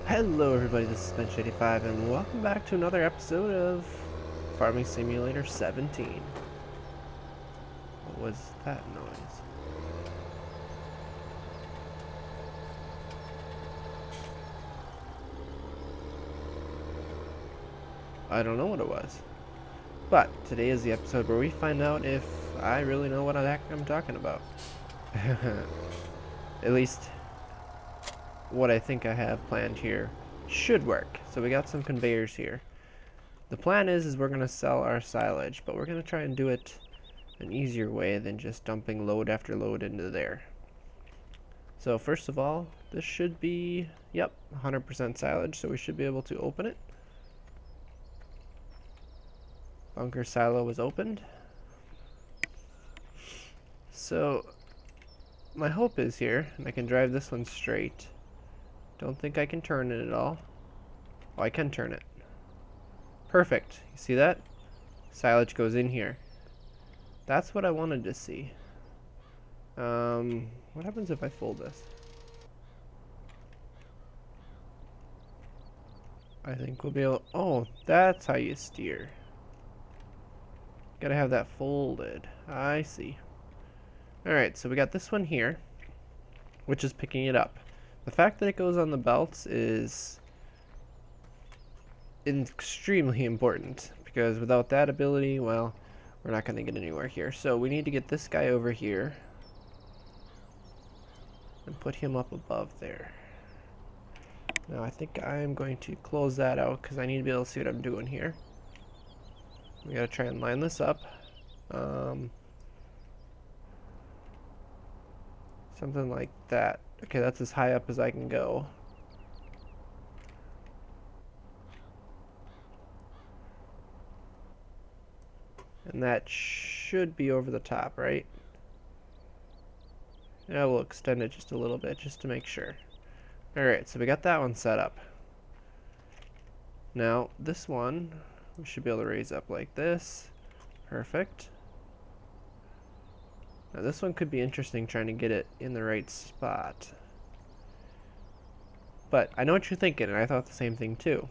Hello everybody, this is Bench85 and welcome back to another episode of Farming Simulator 17. What was that noise? I don't know what it was. But today is the episode where we find out if I really know what the heck I'm talking about. At least what I think I have planned here should work. So we got some conveyors here. The plan is we're going to sell our silage, but we're going to try and do it an easier way than just dumping load after load into there. So first of all, this should be, yep, 100% silage, so we should be able to open it. Bunker silo was opened. So my hope is here, and I can drive this one straight. Don't think I can turn it at all. Oh, I can turn it. Perfect. You see that? Silage goes in here. That's what I wanted to see. What happens if I fold this? I think we'll be able... Oh, that's how you steer. Gotta have that folded. I see. Alright, so we got this one here, which is picking it up. The fact that it goes on the belts is extremely important, because without that ability, well, we're not going to get anywhere here. So we need to get this guy over here and put him up above there. Now I think I'm going to close that out because I need to be able to see what I'm doing here. We got to try and line this up. Something like that. Okay, that's as high up as I can go. And that should be over the top, right? Yeah, we'll extend it just a little bit just to make sure. Alright, so we got that one set up. Now, this one, we should be able to raise up like this. Perfect. Now this one could be interesting, trying to get it in the right spot. But I know what you're thinking, and I thought the same thing too.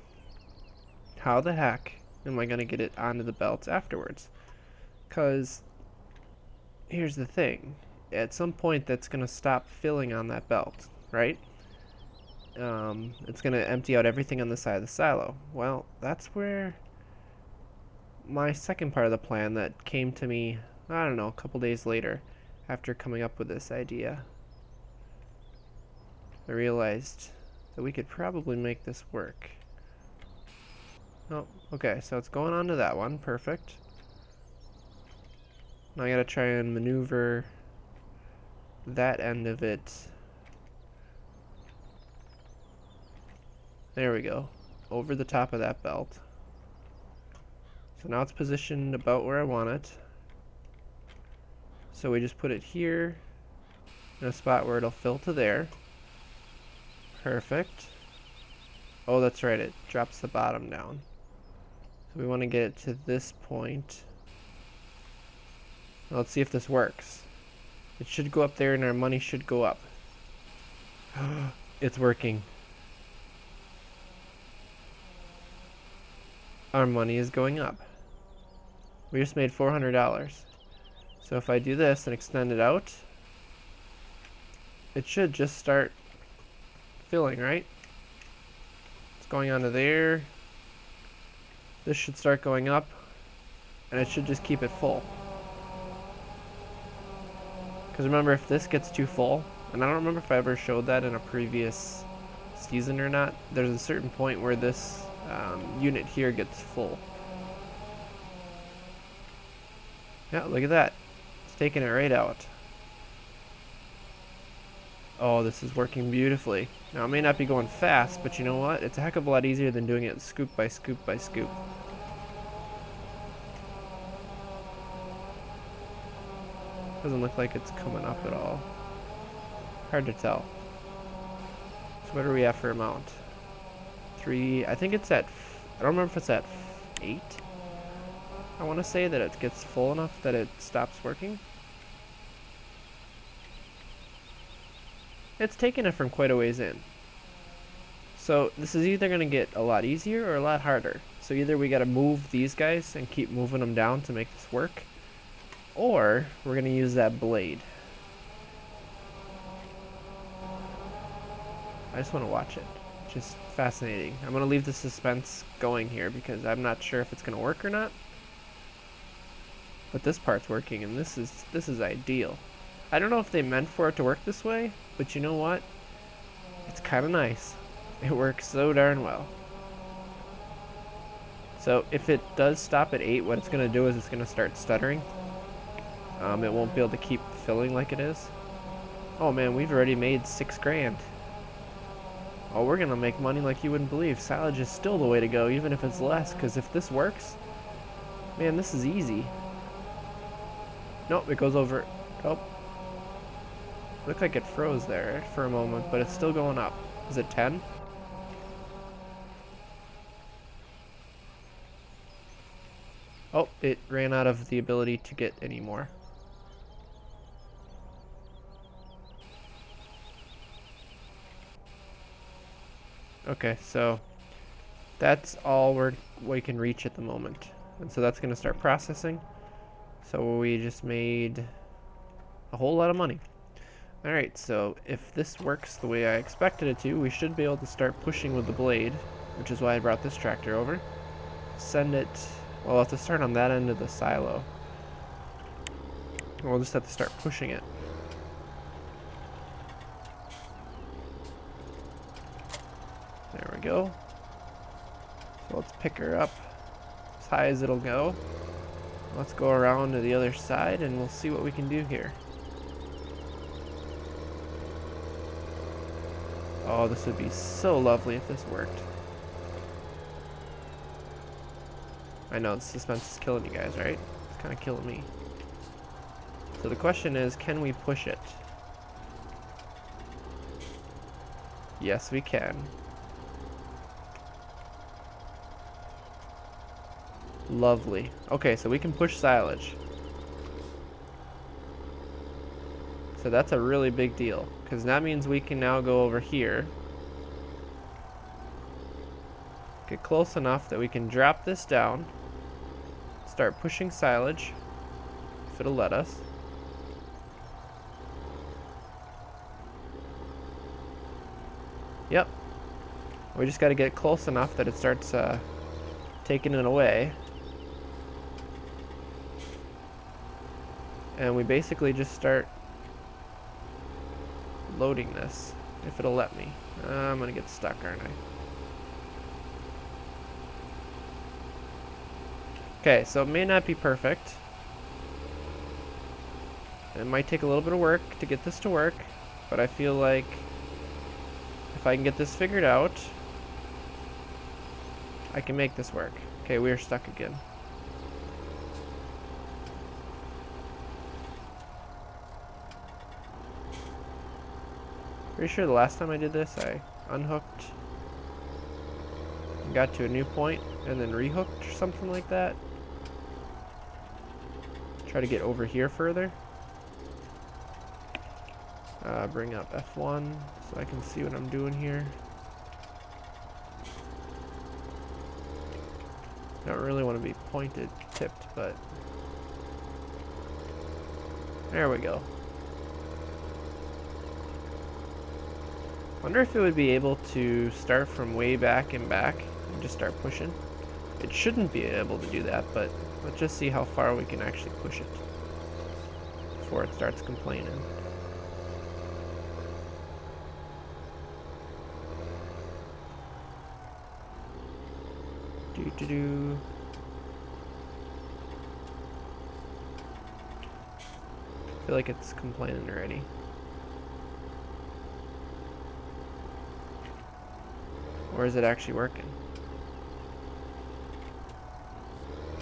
How the heck am I going to get it onto the belts afterwards? Because here's the thing. At some point that's going to stop filling on that belt, right? It's going to empty out everything on the side of the silo. Well, that's where my second part of the plan that came to me, I don't know, a couple days later after coming up with this idea. I realized that we could probably make this work. Oh, okay, so it's going on to that one. Perfect. Now I gotta try and maneuver that end of it. There we go. Over the top of that belt. So now it's positioned about where I want it. So we just put it here in a spot where it'll fill to there. Perfect. Oh, that's right, it drops the bottom down. So we want to get it to this point. Now let's see if this works. It should go up there and our money should go up. It's working. Our money is going up. We just made $400. So if I do this and extend it out, it should just start filling, right? It's going onto there. This should start going up, and it should just keep it full. Because remember, if this gets too full, and I don't remember if I ever showed that in a previous season or not, there's a certain point where this unit here gets full. Yeah, look at that. It's taking it right out. Oh, this is working beautifully. Now, it may not be going fast, but you know what? It's a heck of a lot easier than doing it scoop by scoop by scoop. Doesn't look like it's coming up at all. Hard to tell. So what are we at for amount? 3, I think it's at, I don't remember if it's at 8. I want to say that it gets full enough that it stops working. It's taking it from quite a ways in. So this is either going to get a lot easier or a lot harder. So either we got to move these guys and keep moving them down to make this work, or we're going to use that blade. I just want to watch it. Just fascinating. I'm going to leave the suspense going here because I'm not sure if it's going to work or not. But this part's working, and this is ideal. I don't know if they meant for it to work this way, but you know what? It's kind of nice. It works so darn well. So if it does stop at 8, what it's going to do is it's going to start stuttering. It won't be able to keep filling like it is. Oh man, we've already made 6 grand. Oh, we're going to make money like you wouldn't believe. Silage is still the way to go, even if it's less, because if this works, man, this is easy. Nope, it goes over. Oh. Looked like it froze there for a moment, but it's still going up. Is it 10? Oh, it ran out of the ability to get any more. Okay, so that's all we can reach at the moment. And so that's going to start processing. So we just made a whole lot of money. Alright, so if this works the way I expected it to, we should be able to start pushing with the blade, which is why I brought this tractor over. Send it, well, we'll have to start on that end of the silo. We'll just have to start pushing it. There we go. So let's pick her up as high as it'll go. Let's go around to the other side and we'll see what we can do here. Oh, this would be so lovely if this worked. I know the suspense is killing you guys, right? It's kind of killing me. So the question is, can we push it? Yes, we can. Lovely. Okay, so we can push silage. So that's a really big deal, because that means we can now go over here, get close enough that we can drop this down, start pushing silage, if it'll let us. Yep. We just got to get close enough that it starts taking it away. And we basically just start loading this, if it'll let me. I'm gonna get stuck, aren't I? Okay, so it may not be perfect. It might take a little bit of work to get this to work, but I feel like if I can get this figured out, I can make this work. Okay, we are stuck again. Pretty sure the last time I did this, I unhooked and got to a new point and then rehooked or something like that. Try to get over here further. Bring up F1 so I can see what I'm doing here. Don't really want to be pointed, tipped, but there we go. Wonder if it would be able to start from way back and back and just start pushing. It shouldn't be able to do that, but let's just see how far we can actually push it before it starts complaining. Do-do-do. I feel like it's complaining already. Or is it actually working?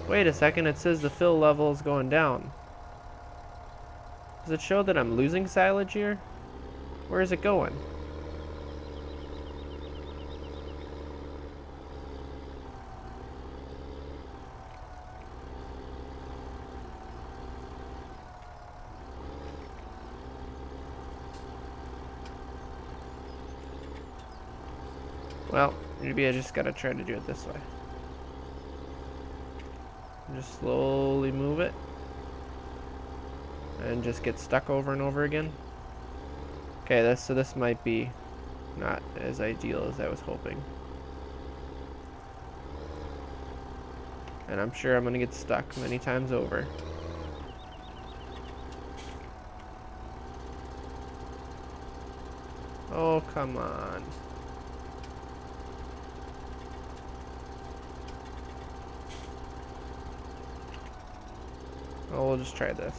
Wait a second, it says the fill level is going down. Does it show that I'm losing silage here? Where is it going? Well, maybe I just gotta try to do it this way. Just slowly move it. And just get stuck over and over again. Okay, so this might be not as ideal as I was hoping. And I'm sure I'm gonna get stuck many times over. Oh, come on. Oh, we'll just try this.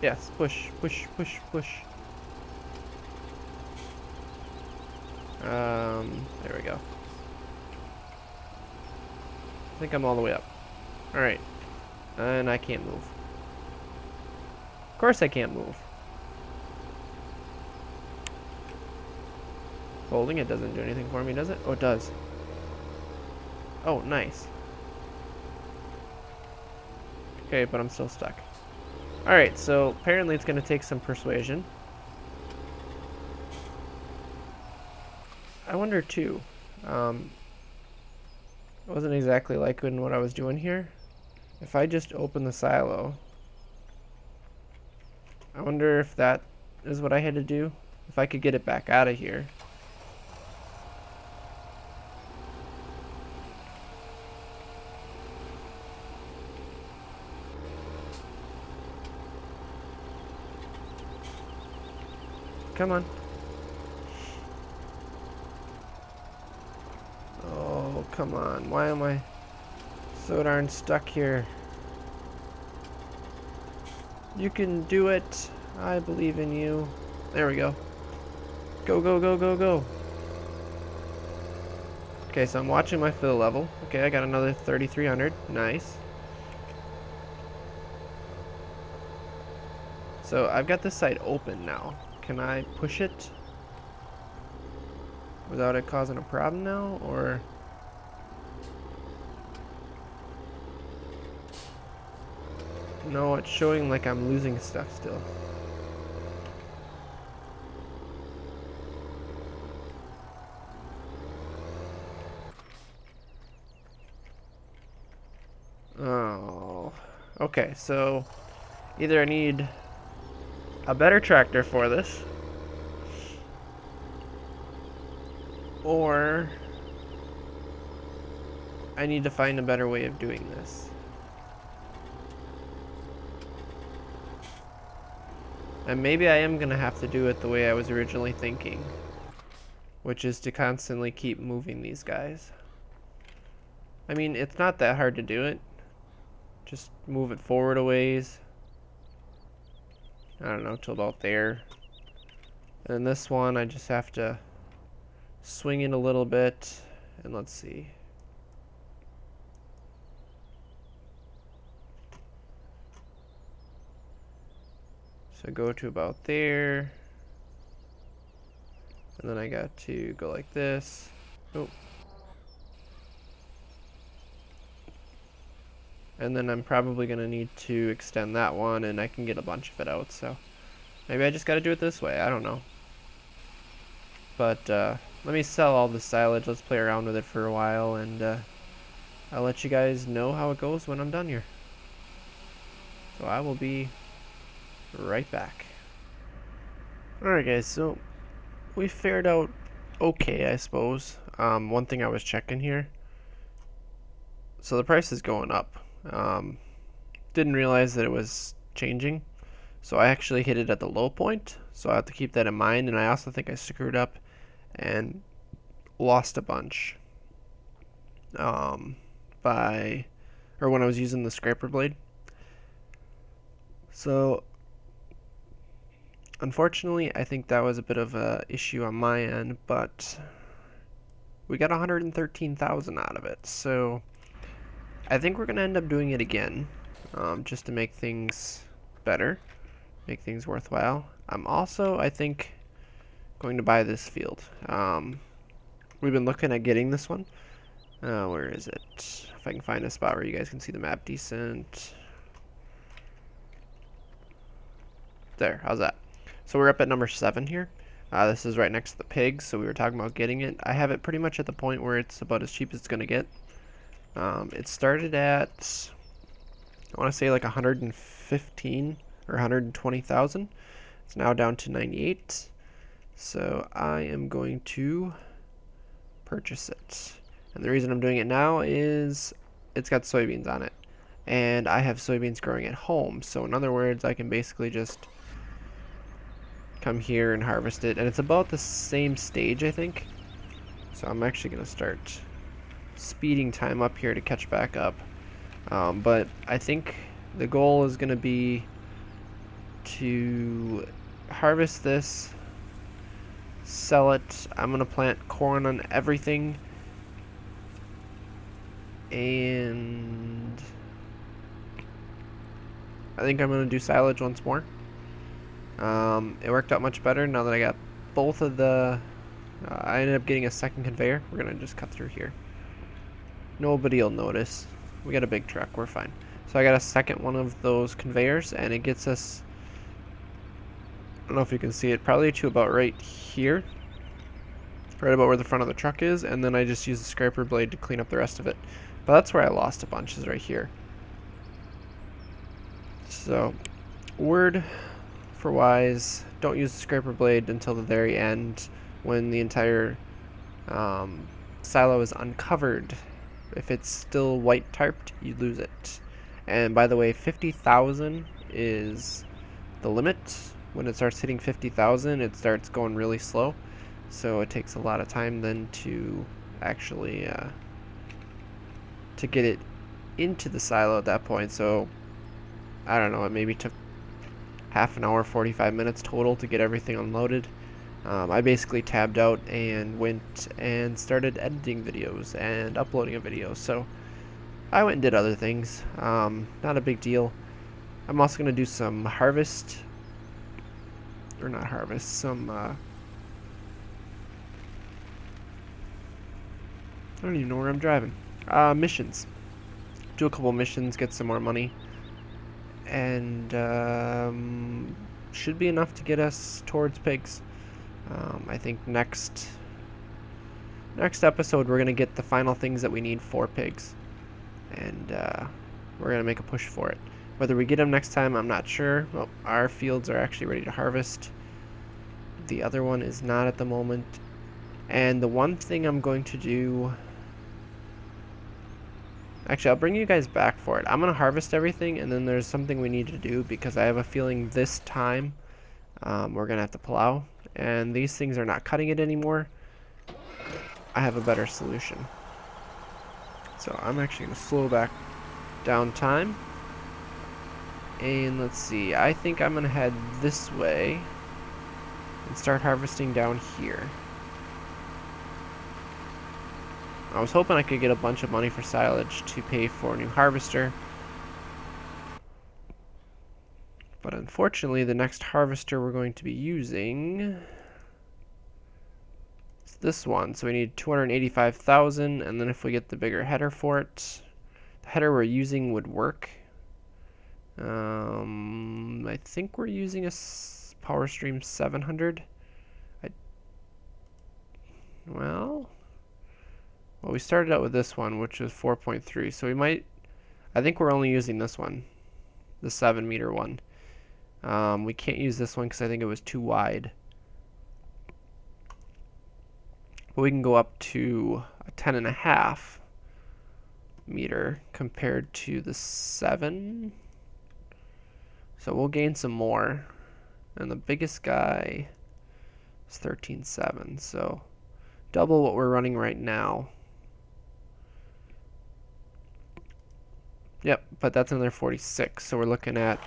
Yes, push, push, push, push. There we go. I think I'm all the way up. Alright. And I can't move. Of course I can't move. Holding it doesn't do anything for me, does it? Oh, it does. Oh, nice. Okay, but I'm still stuck. Alright, so apparently it's going to take some persuasion. I wonder too, I wasn't exactly liking what I was doing here. If I just open the silo, I wonder if that is what I had to do. If I could get it back out of here. Come on. Oh, come on. Why am I so darn stuck here? You can do it. I believe in you. There we go. Go, go, go, go, go. Okay, so I'm watching my fill level. Okay, I got another 3,300. Nice. So I've got this side open now. Can I push it without it causing a problem now, or? No, it's showing like I'm losing stuff still. Oh. Okay, so either I need a better tractor for this, or I need to find a better way of doing this. And maybe I am gonna have to do it the way I was originally thinking, which is to constantly keep moving these guys. I mean, it's not that hard to do it. Just move it forward a ways. I don't know, till about there. And then this one, I just have to swing it a little bit. And let's see. So go to about there. And then I got to go like this. Oh. And then I'm probably going to need to extend that one, and I can get a bunch of it out. So maybe I just got to do it this way. I don't know. But let me sell all the silage. Let's play around with it for a while, and I'll let you guys know how it goes when I'm done here. So I will be right back. Alright guys, so we fared out okay, I suppose. One thing I was checking here. So the price is going up. Didn't realize that it was changing. So I actually hit it at the low point. So I have to keep that in mind. And I also think I screwed up and lost a bunch. When I was using the scraper blade. So unfortunately, I think that was a bit of a issue on my end, but we got 113,000 out of it. So I think we're gonna end up doing it again, just to make things better, make things worthwhile. I'm also, I think, going to buy this field. We've been looking at getting this one. Where is it? If I can find a spot where you guys can see the map decent. There, how's that? So we're up at number 7 here. This is right next to the pigs, so we were talking about getting it. I have it pretty much at the point where it's about as cheap as it's going to get. It started at, I want to say like 115 or 120,000. It's now down to 98. So I am going to purchase it. And the reason I'm doing it now is it's got soybeans on it. And I have soybeans growing at home. So in other words, I can basically just come here and harvest it. And it's about the same stage, I think. So I'm actually going to start speeding time up here to catch back up. But I think the goal is going to be to harvest this, sell it. I'm going to plant corn on everything. And I think I'm going to do silage once more. It worked out much better now that I got both of the... I ended up getting a second conveyor. We're going to just cut through here. Nobody will notice. We got a big truck. We're fine. So I got a second one of those conveyors, and it gets us... I don't know if you can see it, probably to about right here. Right about where the front of the truck is, and then I just use the scraper blade to clean up the rest of it. But that's where I lost a bunch, is right here. So, word for wise, don't use the scraper blade until the very end when the entire silo is uncovered. If it's still white tarped, you lose it. And by the way, 50,000 is the limit. When it starts hitting 50,000, it starts going really slow. So it takes a lot of time then to actually to get it into the silo at that point. So I don't know, it maybe took half an hour, 45 minutes total to get everything unloaded. I basically tabbed out and went and started editing videos and uploading a video. So I went and did other things. Not a big deal. I'm also going to do some harvest, or not harvest, some I don't even know where I'm driving. Missions. Do a couple missions, get some more money. And should be enough to get us towards pigs. I think next episode we're going to get the final things that we need for pigs. And we're going to make a push for it. Whether we get them next time, I'm not sure. Well, our fields are actually ready to harvest. The other one is not at the moment. And the one thing I'm going to do... Actually, I'll bring you guys back for it. I'm going to harvest everything, and then there's something we need to do, because I have a feeling this time we're going to have to plow. And these things are not cutting it anymore. I have a better solution. So I'm actually going to slow back down time. And let's see, I think I'm going to head this way and start harvesting down here. I was hoping I could get a bunch of money for silage to pay for a new harvester. But unfortunately, the next harvester we're going to be using is this one. So we need 285,000, and then if we get the bigger header for it, the header we're using would work. I think we're using a PowerStream 700. Well, we started out with this one, which was 4.3, so we might... I think we're only using this one, the 7-meter one. We can't use this one because I think it was too wide. But we can go up to a 10.5 meter compared to the 7. So we'll gain some more. And the biggest guy is 13.7, so double what we're running right now. Yep, but that's another 46, so we're looking at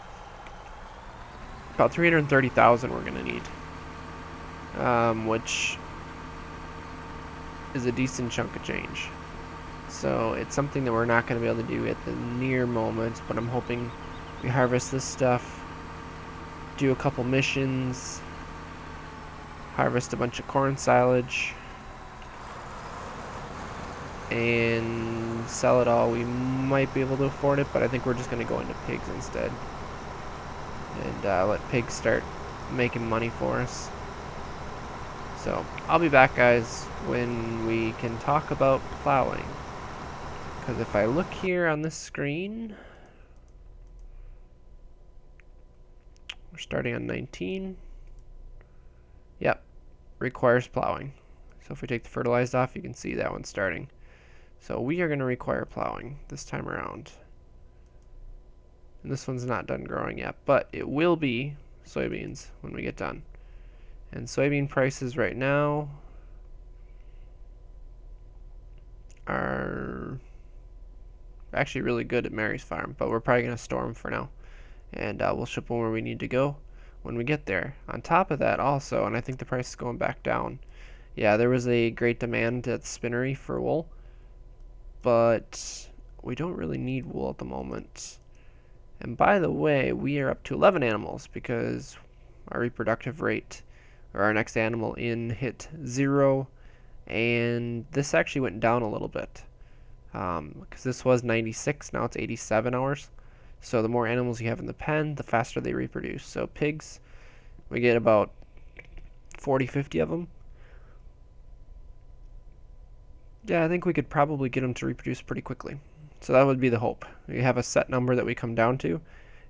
about 330,000 we're going to need, which is a decent chunk of change. So it's something that we're not going to be able to do at the near moment, but I'm hoping we harvest this stuff, do a couple missions, harvest a bunch of corn silage, and sell it all. We might be able to afford it, but I think we're just going to go into pigs instead. And let pigs start making money for us. So I'll be back, guys, when we can talk about plowing. Because if I look here on this screen, we're starting on 19. Yep, requires plowing. So if we take the fertilized off, you can see that one's starting. So we are going to require plowing this time around. And this one's not done growing yet, but it will be soybeans when we get done. And soybean prices right now are actually really good at Mary's farm, but we're probably going to store them for now. And we'll ship them where we need to go when we get there. On top of that also, and I think the price is going back down, yeah, there was a great demand at the spinnery for wool, but we don't really need wool at the moment. And by the way, we are up to 11 animals because our reproductive rate, or our next animal in, hit 0, and this actually went down a little bit because this was 96, now it's 87 hours. So the more animals you have in the pen, the faster they reproduce. So pigs, we get about 40, 50 of them. Yeah, I think we could probably get them to reproduce pretty quickly. So that would be the hope. We have a set number that we come down to,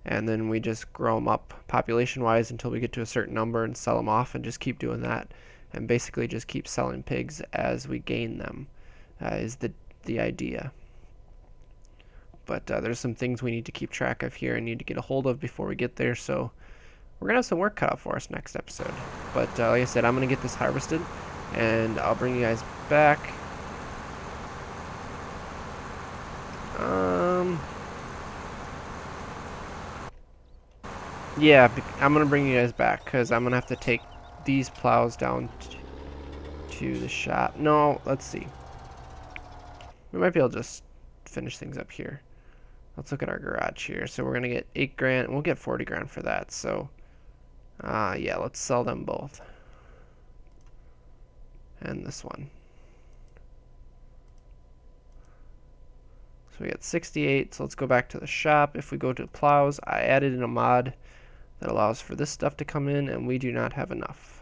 and then we just grow them up population-wise until we get to a certain number and sell them off and just keep doing that. And basically just keep selling pigs as we gain them is the idea. But there's some things we need to keep track of here and need to get a hold of before we get there. So we're going to have some work cut out for us next episode. But like I said, I'm going to get this harvested, and I'll bring you guys back. Yeah, I'm going to bring you guys back because I'm going to have to take these plows down to the shop. No, let's see. We might be able to just finish things up here. Let's look at our garage here. So we're going to get 8 grand, and we'll get 40 grand for that. So, yeah, let's sell them both. And this one. So we got 68, so let's go back to the shop. If we go to plows, I added in a mod that allows for this stuff to come in, and we do not have enough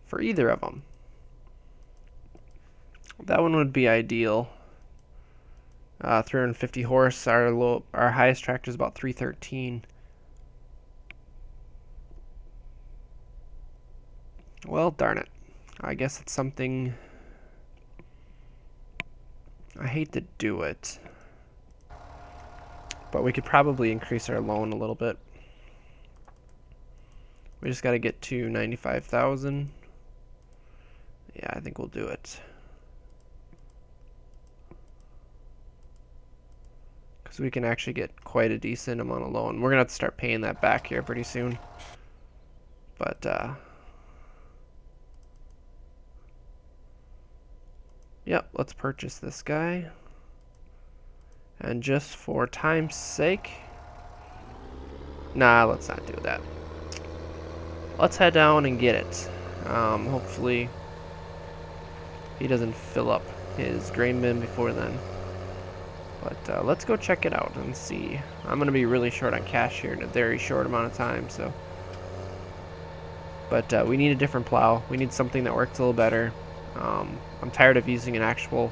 for either of them. That one would be ideal. 350 horse. Our highest tractor is about 313. Well, darn it. I guess it's something. I hate to do it, but we could probably increase our loan a little bit. We just got to get to 95,000. Yeah, I think we'll do it. Because we can actually get quite a decent amount of loan. We're going to have to start paying that back here pretty soon. But, yep, let's purchase this guy. And just for time's sake, nah, let's not do that. Let's head down and get it. Hopefully he doesn't fill up his grain bin before then. But let's go check it out and see. I'm going to be really short on cash here in a very short amount of time. So, but we need a different plow. We need something that works a little better. I'm tired of using an actual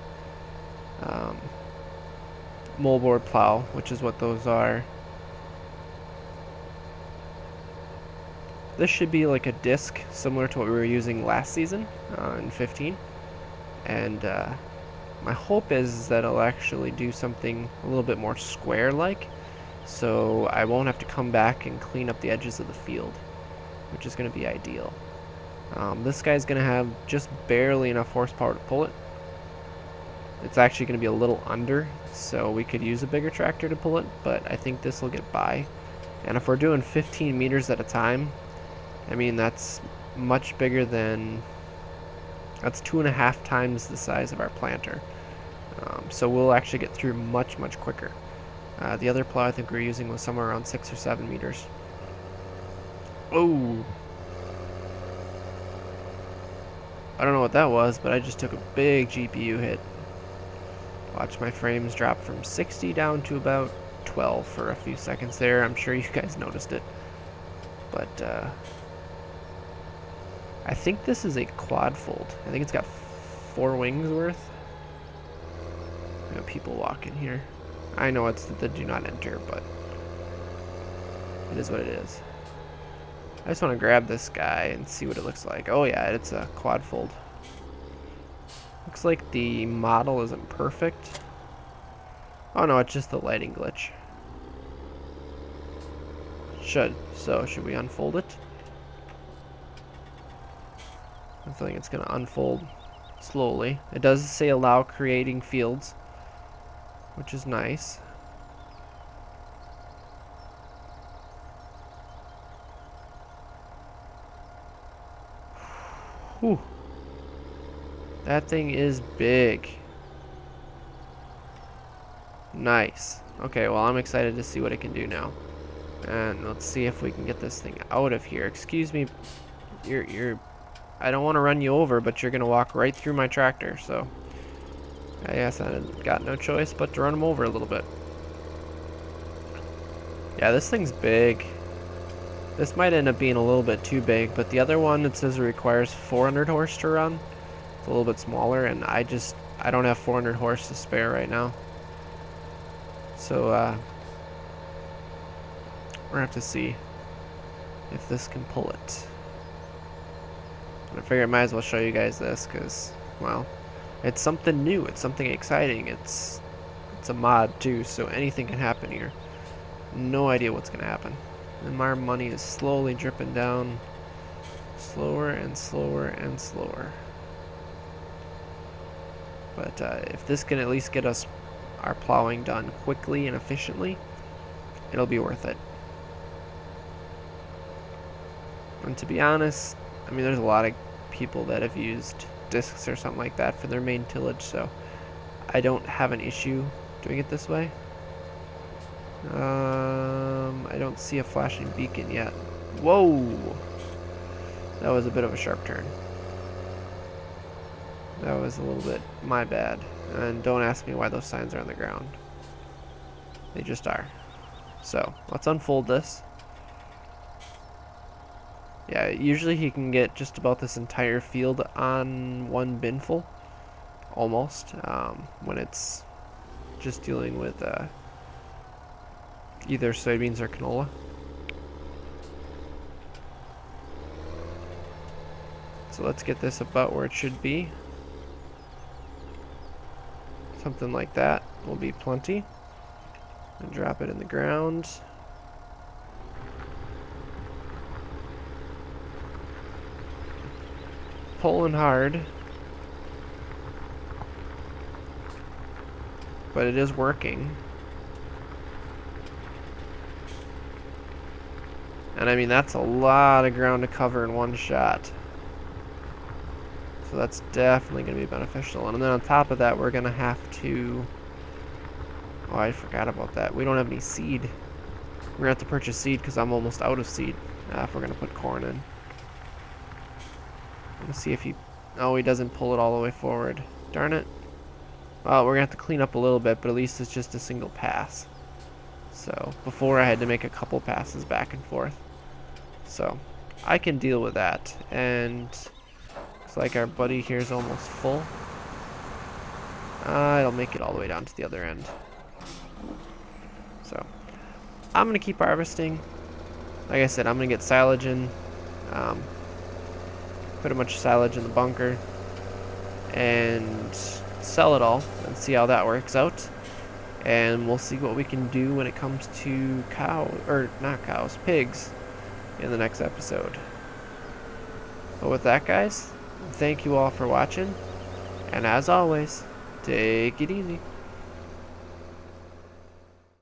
moldboard plow, which is what those are. This should be like a disc similar to what we were using last season in 15. And my hope is that it'll actually do something a little bit more square-like, so I won't have to come back and clean up the edges of the field, which is going to be ideal. This guy's going to have just barely enough horsepower to pull it. It's actually going to be a little under, so we could use a bigger tractor to pull it, but I think this will get by. And if we're doing 15 meters at a time, I mean, that's much bigger than, that's 2.5 times the size of our planter. So we'll actually get through much, much quicker. The other plow I think we were using was somewhere around 6 or 7 meters. Oh! I don't know what that was, but I just took a big GPU hit. Watch my frames drop from 60 down to about 12 for a few seconds there. I'm sure you guys noticed it. But I think this is a quad fold. I think it's got 4 wings worth. We got people walking here. I know it's the do not enter, but it is what it is. I just want to grab this guy and see what it looks like. Oh yeah, it's a quad fold. Looks like the model isn't perfect. Oh no, it's just the lighting glitch. Should we unfold it? I'm feeling it's gonna unfold slowly. It does say allow creating fields, which is nice. Whew. That thing is big. Nice. Okay, well, I'm excited to see what it can do now. And let's see if we can get this thing out of here. Excuse me. I don't want to run you over, but you're going to walk right through my tractor, so I guess I got no choice but to run him over a little bit. Yeah, this thing's big. This might end up being a little bit too big, but the other one, it says it requires 400 horse to run. It's a little bit smaller, and I don't have 400 horse to spare right now. So, we're gonna have to see if this can pull it. I figure I might as well show you guys this, because, well, it's something new, it's something exciting, it's a mod too, so anything can happen here. No idea what's gonna happen. And my money is slowly dripping down, slower and slower and slower. But if this can at least get us our plowing done quickly and efficiently, it'll be worth it. And to be honest, I mean, there's a lot of people that have used discs or something like that for their main tillage, so I don't have an issue doing it this way. I don't see a flashing beacon yet. Whoa! That was a bit of a sharp turn. That was a little bit my bad. And don't ask me why those signs are on the ground. They just are. So, let's unfold this. Yeah, usually he can get just about this entire field on one binful. Almost. When it's just dealing with either soybeans or canola. So let's get this about where it should be. Something like that will be plenty. And drop it in the ground. Pulling hard. But it is working. And I mean, that's a lot of ground to cover in one shot. So that's definitely going to be beneficial. And then on top of that, we're going to have to... Oh, I forgot about that. We don't have any seed. We're going to have to purchase seed because I'm almost out of seed. If we're going to put corn in. Let's see if he... Oh, he doesn't pull it all the way forward. Darn it. Well, we're going to have to clean up a little bit, but at least it's just a single pass. So, before I had to make a couple passes back and forth. So, I can deal with that. And looks like our buddy here is almost full. It'll make it all the way down to the other end. So, I'm going to keep harvesting. Like I said, I'm going to get silage in. Put a bunch of silage in the bunker. And sell it all and see how that works out. And we'll see what we can do when it comes to pigs in the next episode. But with that, guys, thank you all for watching. And as always, take it easy.